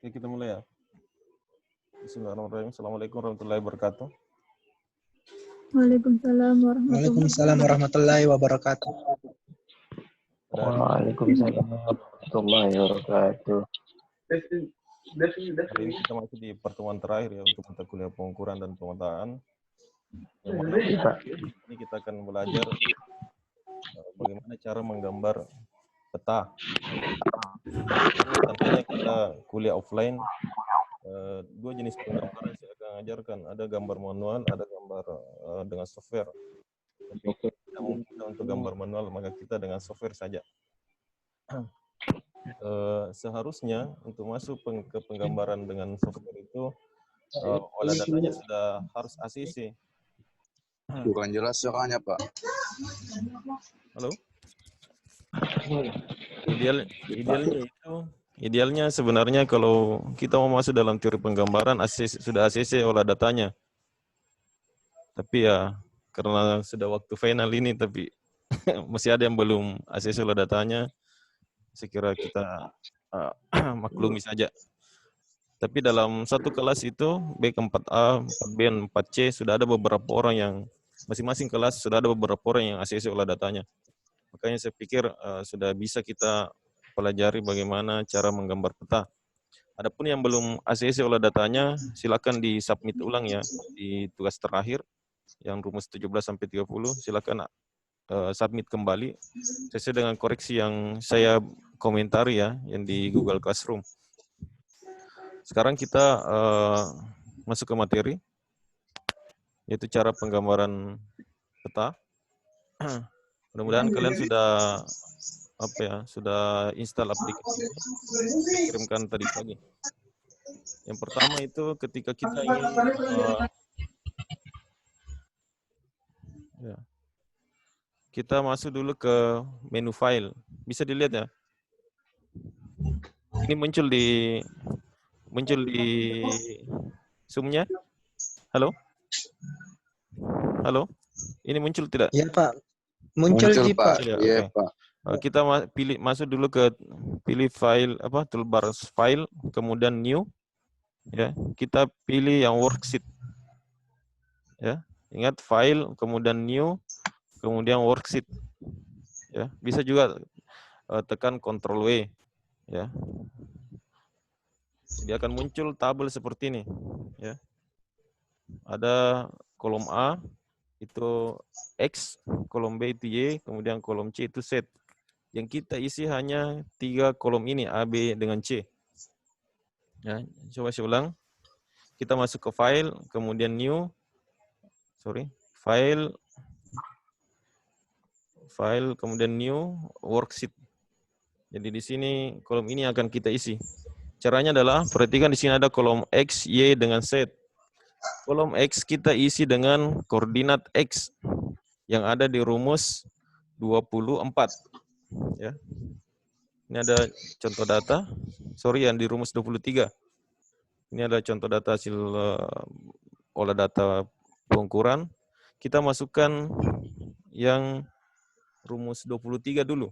Oke, kita mulai ya. Bismillahirrahmanirrahim. Assalamualaikum warahmatullahi wabarakatuh. Waalaikumsalam warahmatullahi wabarakatuh. Waalaikumsalam warahmatullahi wabarakatuh. Hari ini kita masih di pertemuan terakhir ya untuk mata kuliah pengukuran dan pemetaan. Yang mana ini kita akan belajar bagaimana cara menggambar peta. Tentunya kita kuliah offline. Dua jenis penggambaran saya akan ajarkan. Ada gambar manual, ada gambar dengan software. Tapi tidak mungkin untuk gambar manual, maka kita dengan software saja. Seharusnya untuk masuk ke penggambaran dengan software itu olah datanya sudah harus ACC. Bukan jelas suaranya, Pak. Halo? Idealnya sebenarnya kalau kita mau masuk dalam teori penggambaran sudah ACC olah datanya. Tapi ya karena sudah waktu final ini tapi masih ada yang belum ACC olah datanya. Saya kira kita maklumi saja. Tapi dalam satu kelas itu, baik 4A, 4B, 4C, sudah ada beberapa orang yang, masing-masing kelas sudah ada beberapa orang yang ACC olah datanya. Makanya saya pikir sudah bisa kita pelajari bagaimana cara menggambar peta. Adapun yang belum ACC olah datanya, silakan di-submit ulang ya, di tugas terakhir, yang rumus 17-30, silakan submit kembali sesuai dengan koreksi yang saya komentari ya, yang di Google Classroom. Sekarang kita masuk ke materi, yaitu cara penggambaran peta. Mudah-mudahan kalian sudah install aplikasi ini, saya kirimkan tadi pagi. Yang pertama itu ketika kita ingin kita masuk dulu ke menu file. Bisa dilihat ya. Ini muncul di Zoom-nya. Halo? Halo? Ini muncul tidak? Iya, Pak. Muncul, Pak. Iya, okay. Pak. Kita masuk dulu ke pilih file toolbar file, kemudian new. Ya, kita pilih yang worksheet. Ya, ingat file, kemudian new, kemudian worksheet. Ya, bisa juga tekan Ctrl W. Ya. Dia akan muncul tabel seperti ini. Ya. Ada kolom A itu X, kolom B itu Y, kemudian kolom C itu Z. Yang kita isi hanya 3 kolom ini, A, B, dengan C. Ya, coba saya ulang. Kita masuk ke file, kemudian new. File, kemudian new, worksheet. Jadi di sini kolom ini akan kita isi. Caranya adalah, perhatikan di sini ada kolom X, Y, dengan Z. Kolom X kita isi dengan koordinat X yang ada di rumus 24. Ya. Ini ada contoh data, yang di rumus 23. Ini ada contoh data hasil olah data pengukuran. Kita masukkan yang rumus 23 dulu.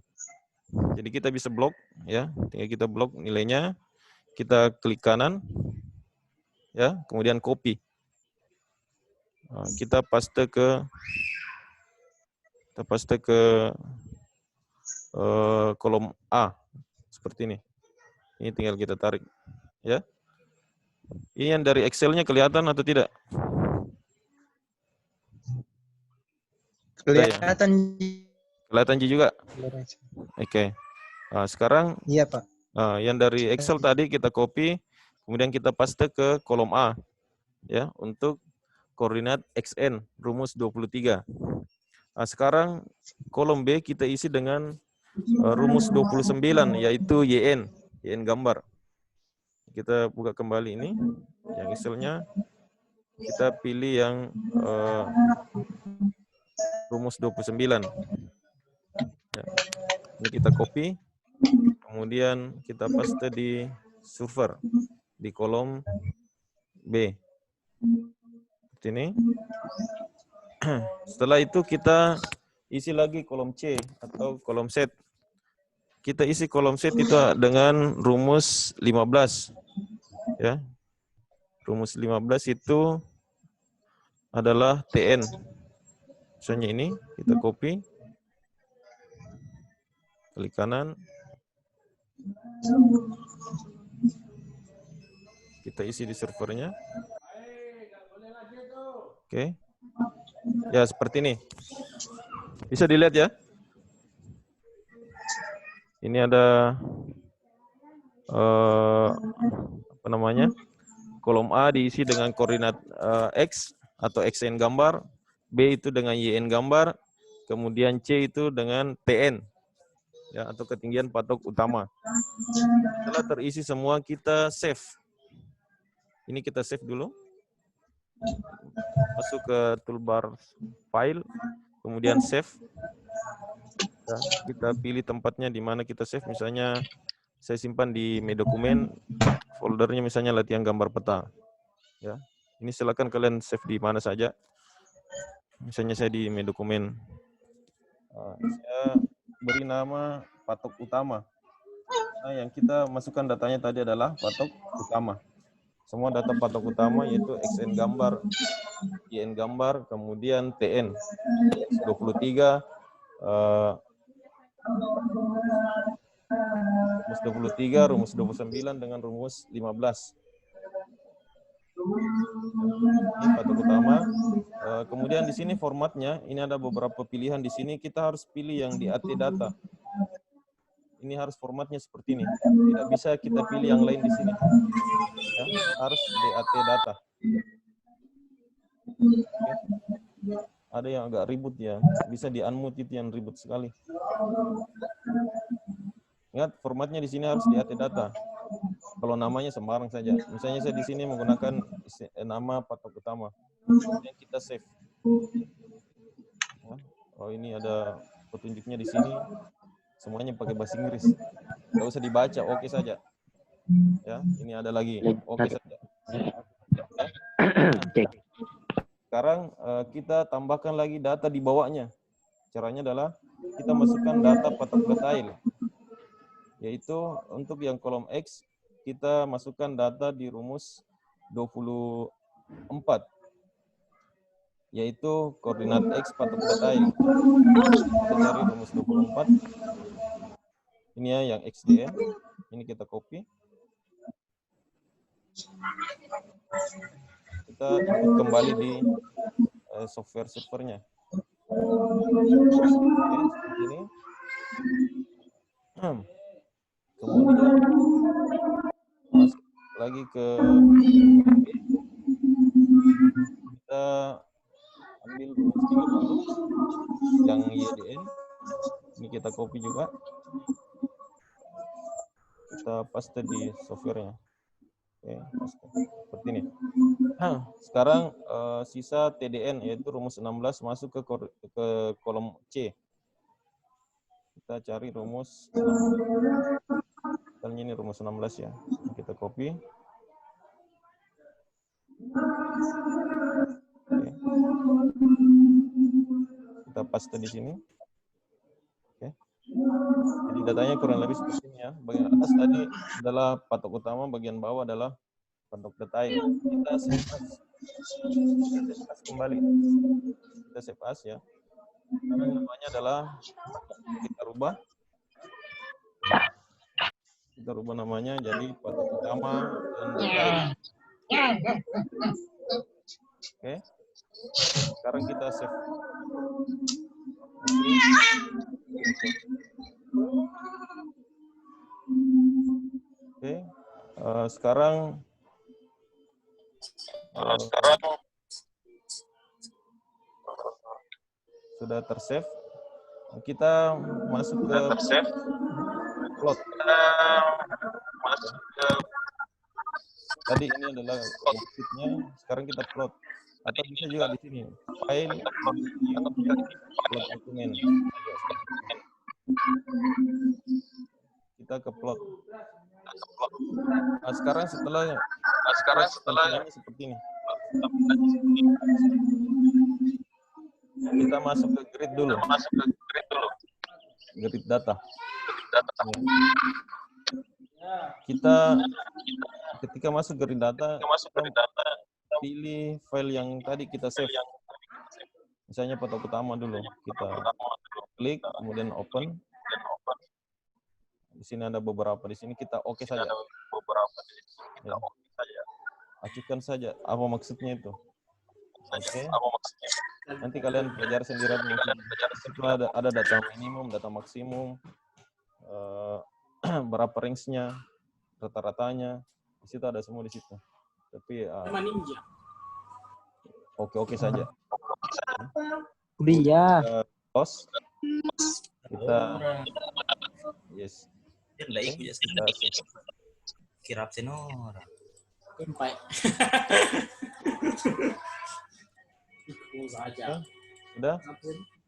Jadi kita bisa blok, ya. Tinggal kita blok nilainya. Kita klik kanan, ya. Kemudian copy. Nah, kita paste ke kolom A seperti ini. Ini tinggal kita tarik, ya. Ini yang dari Excel-nya kelihatan atau tidak? Kelihatan. Kelihatan juga. Oke. Nah, sekarang iya, Pak. Yang dari Excel tadi kita copy, kemudian kita paste ke kolom A, ya, untuk koordinat XN rumus 23. Nah, sekarang kolom B kita isi dengan rumus 29, yaitu YN gambar. Kita buka kembali ini, yang Excel-nya. Kita pilih yang rumus 29. Ya. Ini kita copy, kemudian kita paste di server, di kolom B. Seperti ini. Setelah itu kita isi lagi kolom C atau kolom Z. Kita isi kolom Z itu dengan rumus 15. Ya. Rumus 15 itu adalah TN. Misalnya ini, kita copy. Klik kanan. Kita isi di servernya. Oke. Ya, seperti ini. Bisa dilihat ya. Ini ada apa namanya? Kolom A diisi dengan koordinat X atau XN gambar, B itu dengan YN gambar, kemudian C itu dengan TN, ya, atau ketinggian patok utama. Setelah terisi semua, kita save. Ini kita save dulu. Masuk ke toolbar file, kemudian save. Ya, kita pilih tempatnya di mana kita save. Misalnya saya simpan di dokumen, foldernya misalnya latihan gambar peta. Ya, ini silakan kalian save di mana saja. Misalnya saya di dokumen, saya beri nama patok utama. Nah, yang kita masukkan datanya tadi adalah patok utama. Semua data patok utama yaitu XN gambar, YN gambar, kemudian TN 23, rumus 23, rumus 29 dengan rumus 15. Ini patok utama. Kemudian di sini formatnya, ini ada beberapa pilihan di sini. Kita harus pilih yang di AT data. Ini harus formatnya seperti ini. Tidak bisa kita pilih yang lain di sini. Ya, harus di AT data. Oke. Ada yang agak ribut ya. Bisa di unmute, itu yang ribut sekali. Ingat, formatnya di sini harus di AT data. Kalau namanya sembarang saja. Misalnya saya di sini menggunakan nama patok utama. Kemudian kita save. Ya. Oh, ini ada petunjuknya di sini. Semuanya pakai bahasa Inggris. Nggak usah dibaca, oke saja. Ya, ini ada lagi. Oke saja. Ya. Sekarang kita tambahkan lagi data di bawahnya. Caranya adalah kita masukkan data patok detail. Yaitu untuk yang kolom X, kita masukkan data di rumus 24. Yaitu koordinat X patok detail. Kita cari rumus 24. Ini ya yang XDN. Ini kita copy. Kita input kembali di software servernya. Oke, seperti ini. Kemudian masuk lagi ke kita ambil rumus 30 yang YDN. Ini kita copy juga. Kita paste di softwarenya. Oke, paste. Seperti ini. Sekarang sisa TDN yaitu rumus 16 masuk ke kolom C. Kita cari rumus 16. Misalnya ini rumus 16 ya. Kita copy. Oke. Kita paste di sini. Oke. Jadi datanya kurang lebih seperti ini ya. Bagian atas tadi adalah patok utama, bagian bawah adalah patok detail. Kita save as kembali. Kita save as ya. Sekarang namanya adalah kita rubah. Kita rubah namanya jadi patok utama dan detail. Oke. Sekarang kita save. Oke. Sekarang sudah tersave. Kita masuk ke plot. Tadi ini adalah outputnya. Sekarang kita plot. Atau bisa juga di sini. File, plot dokumen. Kita ke plot. Nah, sekarang setelah seperti ini. Kita masuk ke grid dulu. Grid data. Kita ketika ketika masuk grid data, pilih file yang tadi kita save. Misalnya patok utama dulu. Kita klik, kemudian open. Di sini ada beberapa. Di sini kita oke saja. Ya. Acukan saja. Apa maksudnya itu? Oke. Nanti kalian pelajari sendiri. Itu ada data minimum, data maksimum, berapa range-nya, rata-ratanya. Di situ ada semua di situ. Tapi oke saja. Kuliah. Close. Kita yes. Kita Kirap senora. Sudah?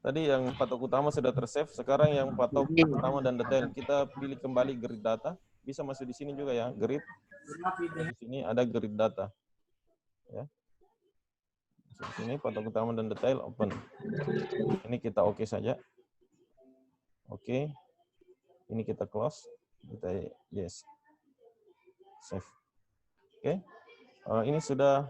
Tadi yang patok utama sudah tersave. Sekarang yang patok utama dan detail kita pilih kembali grid data. Bisa masuk di sini juga ya, grid. Di sini ada grid data. Ya. Di sini patok utama dan detail open. Ini kita oke saja. Oke. Ini kita close. Kita yes. Save. Oke. Ini sudah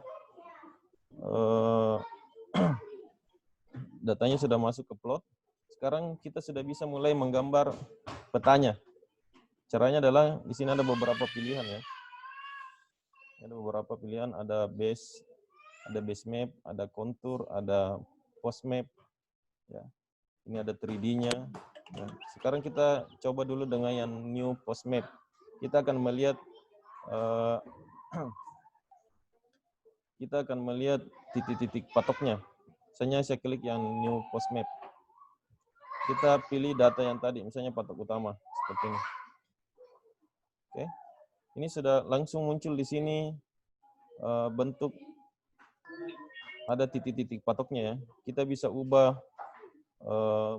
datanya sudah masuk ke plot. Sekarang kita sudah bisa mulai menggambar petanya. Caranya adalah di sini ada beberapa pilihan ya. Ada beberapa pilihan, ada base map, ada kontur, ada post map. Ya. Ini ada 3D-nya. Ya. Sekarang kita coba dulu dengan yang new post map. Kita akan melihat titik-titik patoknya. Misalnya saya klik yang new post map. Kita pilih data yang tadi, misalnya patok utama seperti ini. Oke. Ini sudah langsung muncul di sini bentuk ada titik-titik patoknya ya. Kita bisa ubah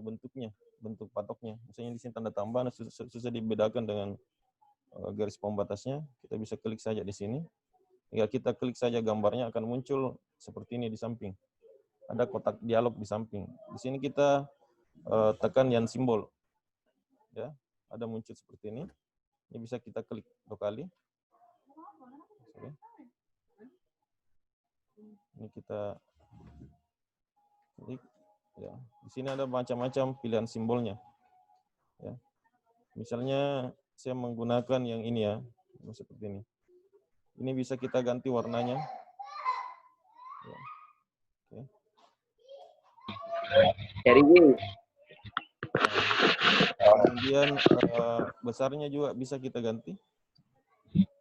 bentuknya, bentuk patoknya. Misalnya di sini tanda tambahan susah dibedakan dengan garis pembatasnya. Kita bisa klik saja di sini. Ya, kita klik saja gambarnya akan muncul seperti ini di samping. Ada kotak dialog di samping. Di sini kita tekan yang simbol. Ya, ada muncul seperti ini. Ini bisa kita klik 2 kali. Sorry. Ini kita klik. Ya, di sini ada macam-macam pilihan simbolnya. Ya. Misalnya saya menggunakan yang ini ya, seperti ini. Ini bisa kita ganti warnanya. Ya. Oke. Kemudian besarnya juga bisa kita ganti.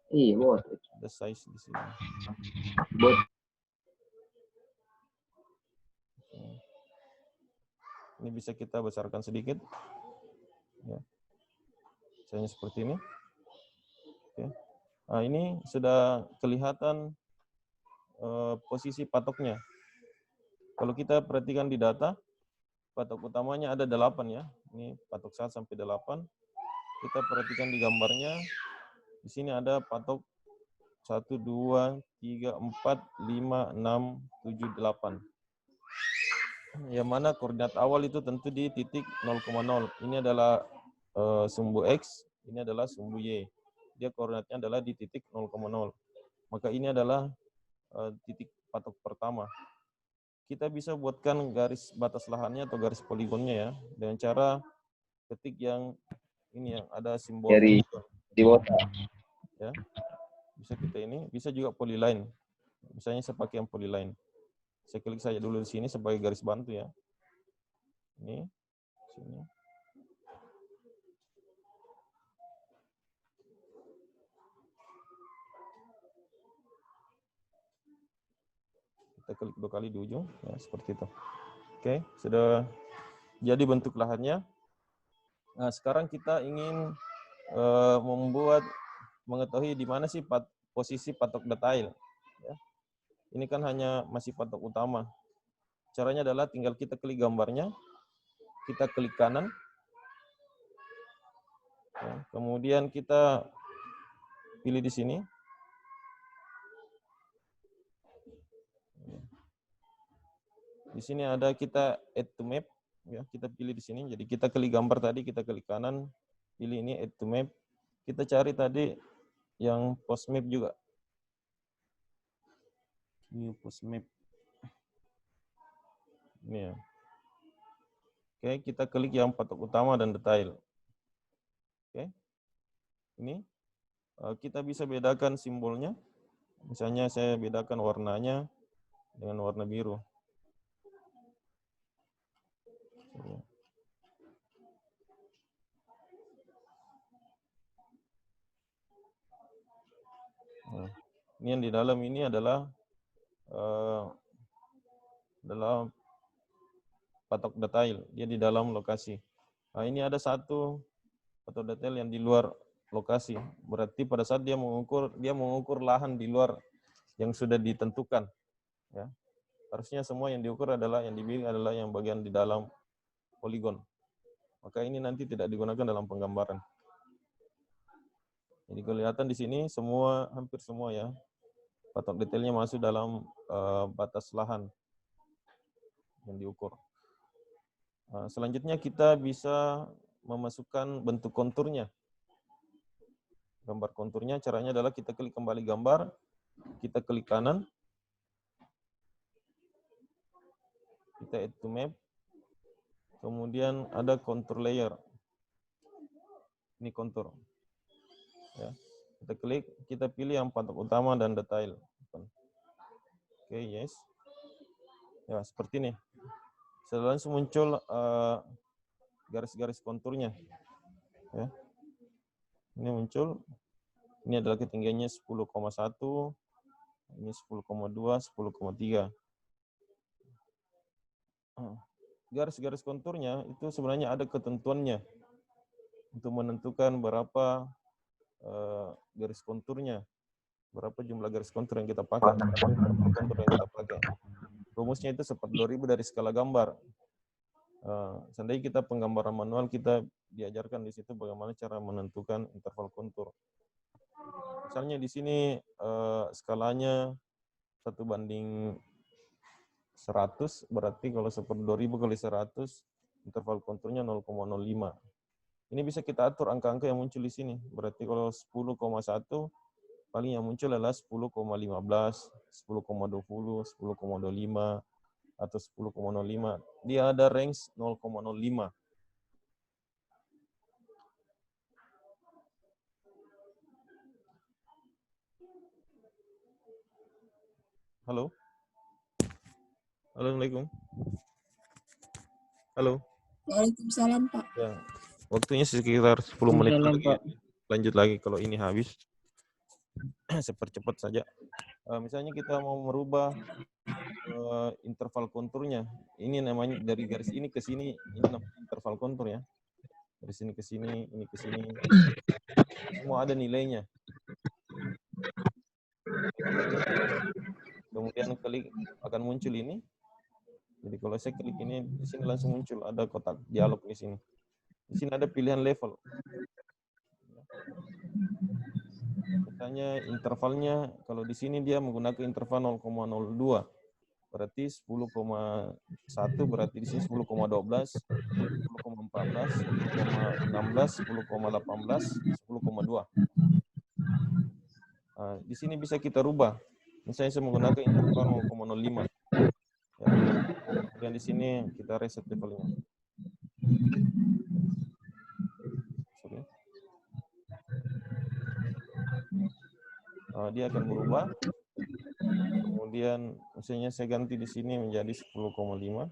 Iya, bos. Ada size di sini. Bos. Ini bisa kita besarkan sedikit. Ya. Misalnya seperti ini. Oke. Nah, ini sudah kelihatan posisi patoknya. Kalau kita perhatikan di data, patok utamanya ada 8 ya. Ini patok 1 sampai 8. Kita perhatikan di gambarnya, di sini ada patok 1, 2, 3, 4, 5, 6, 7, 8. Yang mana koordinat awal itu tentu di titik 0,0. Ini adalah sumbu X, ini adalah sumbu Y. Dia koordinatnya adalah di titik 0,0. Maka ini adalah titik patok pertama. Kita bisa buatkan garis batas lahannya atau garis poligonnya ya, dengan cara ketik yang ini yang ada simbol dari di bawah. Ya. Bisa kita ini, bisa juga polyline. Misalnya saya pakai yang polyline. Saya klik saja dulu di sini sebagai garis bantu ya. Ini sini. Kita klik 2 kali di ujung, ya seperti itu. Oke, sudah jadi bentuk lahannya. Nah, sekarang kita ingin mengetahui di mana sih posisi patok detail. Ya. Ini kan hanya masih patok utama. Caranya adalah tinggal kita klik gambarnya, kita klik kanan, ya, kemudian kita pilih di sini. Di sini ada kita add to map, ya kita pilih di sini. Jadi kita klik gambar tadi, kita klik kanan, pilih ini add to map. Kita cari tadi yang post map juga. New post map. Ini ya. Oke, kita klik yang patok utama dan detail. Oke. Ini kita bisa bedakan simbolnya. Misalnya saya bedakan warnanya dengan warna biru. Ini yang di dalam ini adalah patok detail. Dia di dalam lokasi. Nah, ini ada satu patok detail yang di luar lokasi. Berarti pada saat dia mengukur lahan di luar yang sudah ditentukan. Ya. Harusnya semua yang diukur adalah yang dibilik adalah yang bagian di dalam poligon. Maka ini nanti tidak digunakan dalam penggambaran. Jadi kelihatan di sini semua, hampir semua ya, patok detailnya masuk dalam batas lahan yang diukur. Selanjutnya kita bisa memasukkan bentuk konturnya. Gambar konturnya caranya adalah kita klik kembali gambar, kita klik kanan, kita add to map, kemudian ada contour layer. Ini kontur. Ya. Kita klik, kita pilih yang patok utama dan detail. Oke, yes. Ya, seperti ini. Setelah langsung muncul garis-garis konturnya. Ya. Ini muncul. Ini adalah ketinggiannya 10,1, ini 10,2, 10,3. Garis-garis konturnya itu sebenarnya ada ketentuannya untuk menentukan berapa garis konturnya, berapa jumlah garis kontur yang kita pakai, berapa kontur yang kita pakai. Rumusnya itu 42.000 dari skala gambar. Seandainya kita penggambaran manual, kita diajarkan di situ bagaimana cara menentukan interval kontur. Misalnya di sini skalanya 1:100, berarti kalau 42.000 kali 100, interval konturnya 0,05. Ini bisa kita atur angka-angka yang muncul di sini. Berarti kalau 10,1, paling yang muncul adalah 10,15, 10,20, 10,25, atau 10,05. Dia ada range 0,05. Halo? Assalamualaikum. Halo? Waalaikumsalam, Pak. Ya, waktunya sekitar 10 menit lagi. Lanjut lagi kalau ini habis. Sepercepat saja. Misalnya kita mau merubah interval konturnya. Ini namanya dari garis ini ke sini, ini namanya interval kontur ya. Dari sini ke sini, ini ke sini. Semua ada nilainya. Kemudian klik akan muncul ini. Jadi kalau saya klik ini, di sini langsung muncul ada kotak dialog di sini. Di sini ada pilihan level. Misalnya intervalnya, kalau di sini dia menggunakan interval 0,02. Berarti 10,1 berarti di sini 10,12, 10,14, 10,16, 10,18, 10,2. Di sini bisa kita rubah. Misalnya saya menggunakan interval 0,05. Ya. Kemudian di sini kita reset levelnya. Sorry. Dia akan berubah. Kemudian misalnya saya ganti di sini menjadi 10,5.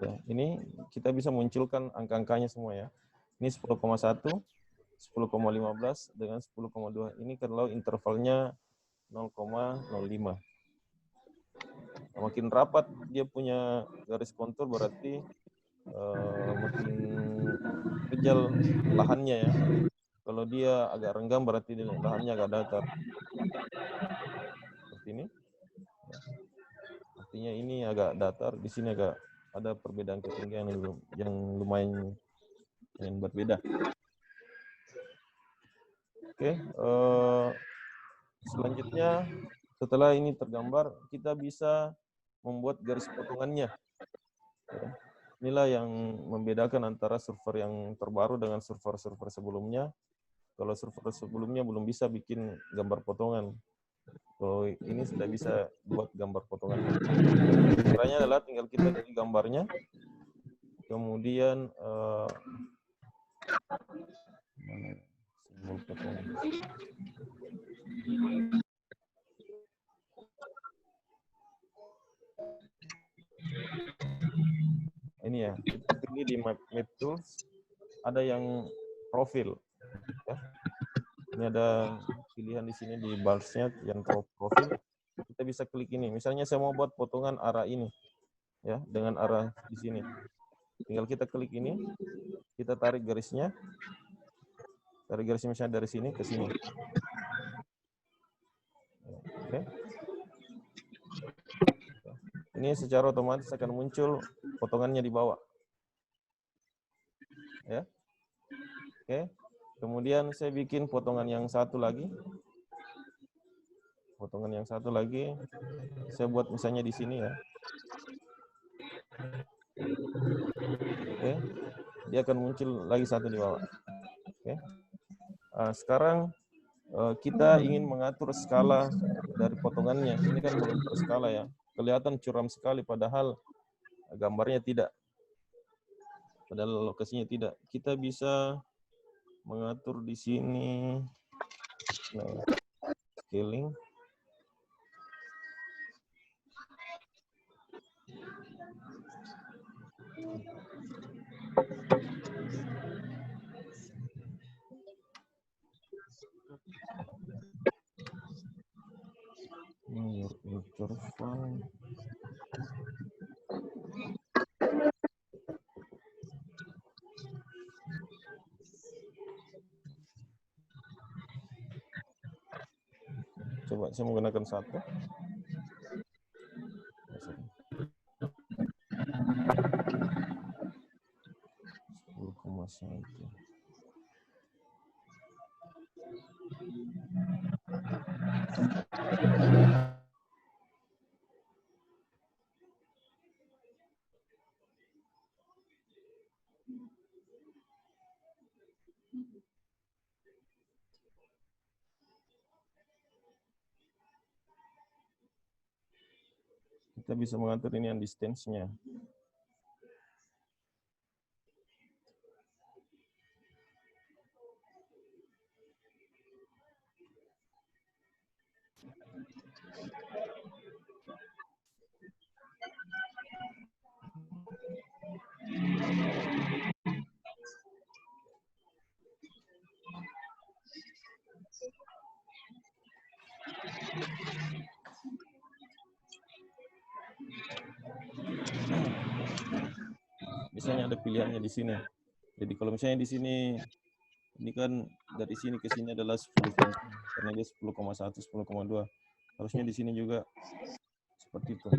Ya, ini kita bisa munculkan angka-angkanya semua ya. Ini 10,1, 10,15 dengan 10,2. Ini kalau intervalnya 0,05. Makin rapat dia punya garis kontur berarti makin kejal lahannya ya. Kalau dia agak renggang berarti lahannya agak datar. Seperti ini. Artinya ini agak datar, di sini agak ada perbedaan ketinggian yang lumayan yang berbeda. Oke, selanjutnya setelah ini tergambar, kita bisa membuat garis potongannya. Ya. Inilah yang membedakan antara server yang terbaru dengan server-server sebelumnya. Kalau server sebelumnya belum bisa bikin gambar potongan. Kalau ini sudah bisa buat gambar potongan. Caranya adalah tinggal kita dari gambarnya, kemudian mana simbol potongan. Ini ya, kita pilih di map tools, ada yang profil. Ya. Ini ada pilihan di sini di barsnya yang profil. Kita bisa klik ini. Misalnya saya mau buat potongan arah ini, ya, dengan arah di sini. Tinggal kita klik ini, kita tarik garisnya misalnya dari sini ke sini. Oke. Ini secara otomatis akan muncul potongannya di bawah. Ya. Oke. Kemudian saya bikin potongan yang satu lagi. Potongan yang satu lagi, saya buat misalnya di sini ya. Oke. Dia akan muncul lagi satu di bawah. Oke. Sekarang kita ingin mengatur skala dari potongannya. Ini kan belum terskala ya. Kelihatan curam sekali padahal gambarnya tidak. Padahal lokasinya tidak. Kita bisa mengatur di sini. Nah, scaling. Your picture file. Coba saya menggunakan satu. 10,1. Kita bisa mengatur ini yang distance-nya. Biasanya ada pilihannya di sini. Jadi kalau misalnya di sini, ini kan dari sini ke sini adalah 10 cm, karena dia 10,1, 10,2. Harusnya di sini juga seperti itu.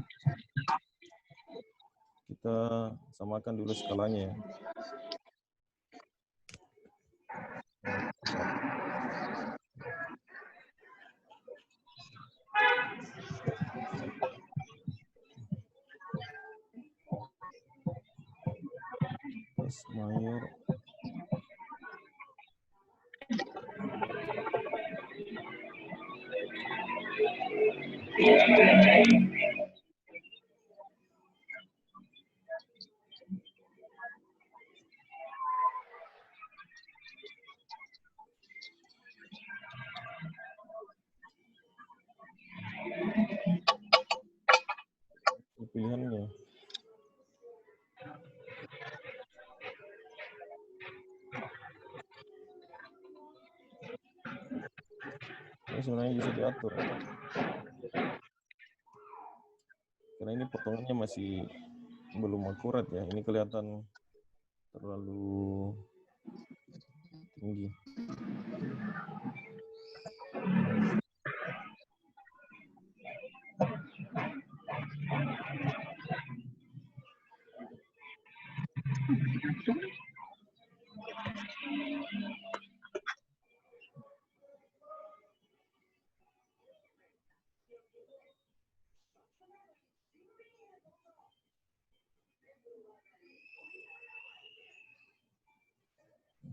Kita samakan dulu skalanya ya. Mayor. Pilihannya. Ini sebenarnya bisa diatur. Karena ini potongannya masih belum akurat ya. Ini kelihatan terlalu tinggi.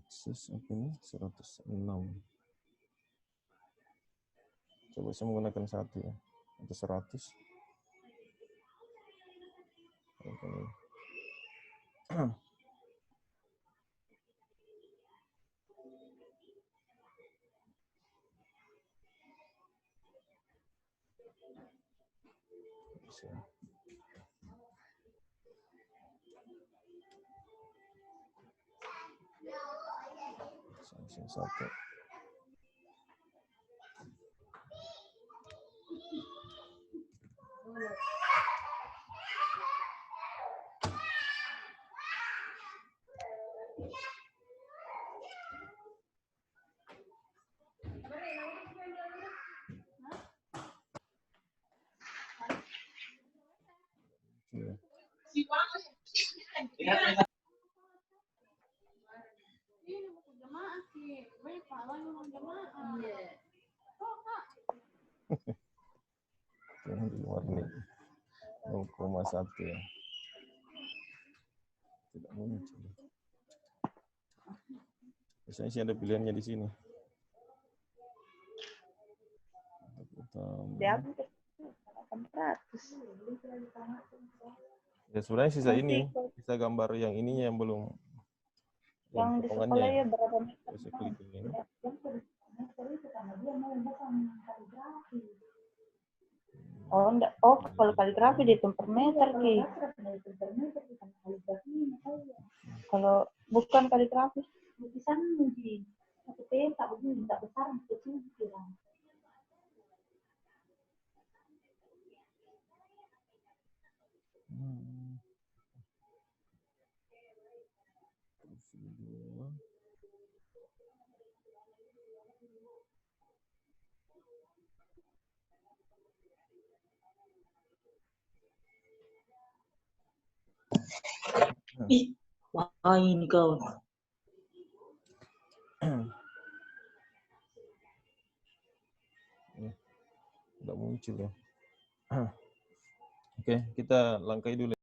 Akses apa ini? 106. Coba saya menggunakan 1 ya. Atau 100. Oke. Bisa. Sanksi 1. Iya. Yang di luar nih 0,1 ya. Tidak muncul. Biasanya sih ada pilihannya di sini. Ya sebenarnya sisa ini, sisa gambar yang ininya yang belum. Yang di sekolah ya berapa meter? Saya klik ini. Oh enggak, oh kalau kaligrafi dihitung per meter Ki. Kalau bukan kaligrafi lukisan di satu peta begini tidak besar kecil kira. Ih, wah ini kau. Tidak muncul ya. Oke, kita langkai dulu.